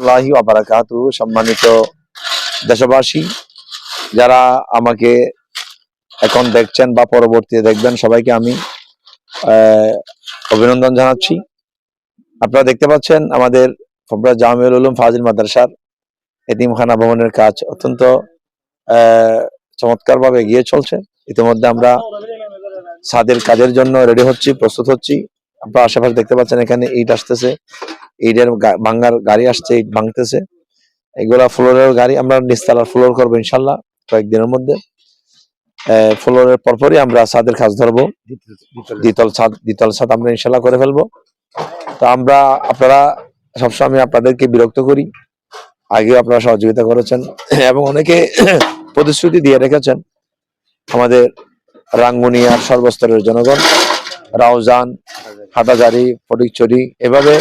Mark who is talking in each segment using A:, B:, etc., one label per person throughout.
A: রহমতুল্লাহি ওয়া বারাকাতুহু। সম্মানিত দেশবাসী, যারা আমাকে এখন দেখছেন বা পরবর্তীতে দেখবেন, সবাইকে আমি অভিনন্দন জানাচ্ছি। আপনারা দেখতে পাচ্ছেন আমাদের জামিউল উলুম ফাজিল মাদ্রাসার এতিমখানা ভবনের কাজ অত্যন্ত চমৎকার ভাবে এগিয়ে চলছে। ইতিমধ্যে আমরা ছাদের কাজের জন্য রেডি হচ্ছি, প্রস্তুত হচ্ছি। আপনারা আশেপাশে দেখতে পাচ্ছেন, এখানে ইট আসতেছে, ইটের ভাঙ্গার গাড়ি আসছে, ইট ভাঙতেছে। এগুলা ফ্লোরের গাড়ি, আমরা নিচতলার ফ্লোর করবো ইনশাল্লাহ কয়েকদিনের মধ্যে। ফ্লোরের পরপরই আমরা ছাদের কাজ ধরবো, দ্বিতল ছাদ আমরা ইনশাল্লাহ করে ফেলবো। তো আপনারা সবসময় আপনাদেরকে বিরক্ত করি, আগেও আপনারা সহযোগিতা করেছেন এবং অনেকে প্রতিশ্রুতি দিয়ে রেখেছেন। আমাদের রাঙ্গুনিয়ার সর্বস্তরের জনগণ, রাউজান, হাটাজারি, ফটিকছড়ি, এভাবে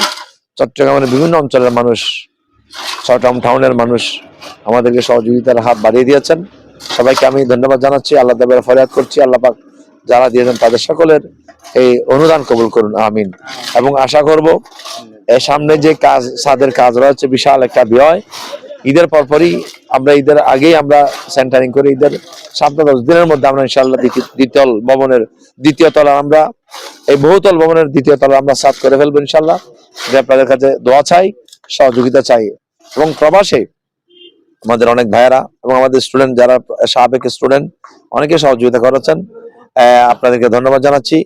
A: চট্টগ্রামের বিভিন্ন অঞ্চলের মানুষ, চট্টগ্রাম টাউনের মানুষ আমাদেরকে সহযোগিতার হাত বাড়িয়ে দিয়েছেন। সবাইকে আমি ধন্যবাদ জানাচ্ছি, আল্লাহ তাআলার ফরিয়াদ করছি, আল্লাহ পাক যারা দিয়েছেন তাদের সকলের এই অনুদান কবুল করুন, আমিন। এবং আশা করব এর সামনে যে কাজ, ছাদের কাজ রয়েছে, বিশাল একটা ব্যয়। ঈদের পরপরই আমরা, ঈদের আগেই আমরা সেন্টারিং করে ঈদের 7-10 দিনের মধ্যে আমরা ইনশাআল্লাহ দ্বিতল ভবনের দ্বিতীয় তলা, আমরা এই বহুতল ভবনের দ্বিতীয় তলা আমরা ছাদ করে ফেলবো ইনশাআল্লাহ। আপনাদের কাছে দোয়া চাই, সহযোগিতা চাই। এবং প্রবাসে আমাদের অনেক ভাইয়েরা এবং আমাদের স্টুডেন্ট, যারা সাবেক স্টুডেন্ট, অনেকে সহযোগিতা করেছেন, আপনাদেরকে ধন্যবাদ জানাচ্ছি।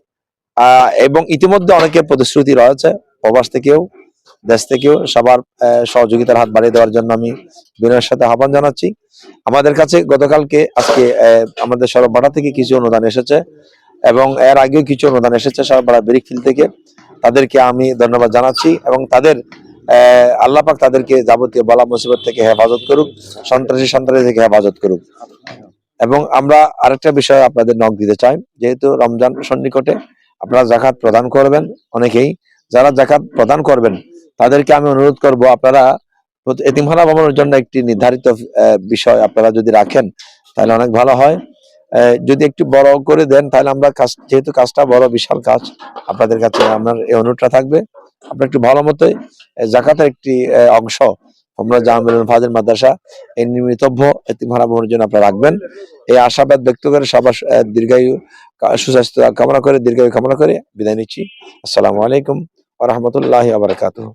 A: এবং ইতিমধ্যে অনেকে প্রতিশ্রুতি রয়েছে, প্রবাস থেকেও দেশ থেকেও, সবার সহযোগিতার হাত বাড়িয়ে দেওয়ার জন্য আমি বিনয়ের সাথে আহ্বান জানাচ্ছি। আমাদের কাছে গতকালকে, আজকে আমাদের সরবরাহ থেকে কিছু অনুদান এসেছে এবং এর আগেও কিছু অনুদান এসেছে সরবরাহ ব্রিকফিল থেকে। তাদেরকে আমি ধন্যবাদ জানাচ্ছি এবং তাদের আল্লাহ পাক তাদেরকে যাবতীয় বালা মুসিবত থেকে হেফাজত করুক, সন্ত্রাসী থেকে হেফাজত করুক। এবং আমরা আরেকটা বিষয় আপনাদের নক দিতে চাই, যেহেতু রমজান সন্নিকটে, আপনারা যাকাত প্রদান করবেন অনেকেই। যারা যাকাত প্রদান করবেন তাদেরকে আমি অনুরোধ করব, আপনারা এতিমখানা ভবনের জন্য একটি নির্ধারিত বিষয় আপনারা যদি রাখেন তাহলে অনেক ভালো হয়। যদি একটু বড় করে দেন তাহলে আমরা কাজ, যেহেতু কাজটা বড়, বিশাল কাজ, আপনাদের কাছে আমার এই অনুরোধটা থাকবে, আপনারা একটু ভালো মতো যাকাতের একটি অংশ আমরা জামিউল উলুম ফাজিল মাদ্রাসা এই নিমিতব্য এতিমখানা ভবনের জন্য আপনারা রাখবেন। এই আশাবাদ ব্যক্ত করে সবার দীর্ঘায়ু, সুস্বাস্থ্য কামনা করে, দীর্ঘায়ু কামনা করে বিদায় নিচ্ছি। আসসালামু আলাইকুম ওয়া রাহমাতুল্লাহি ওয়া বারাকাতুহু।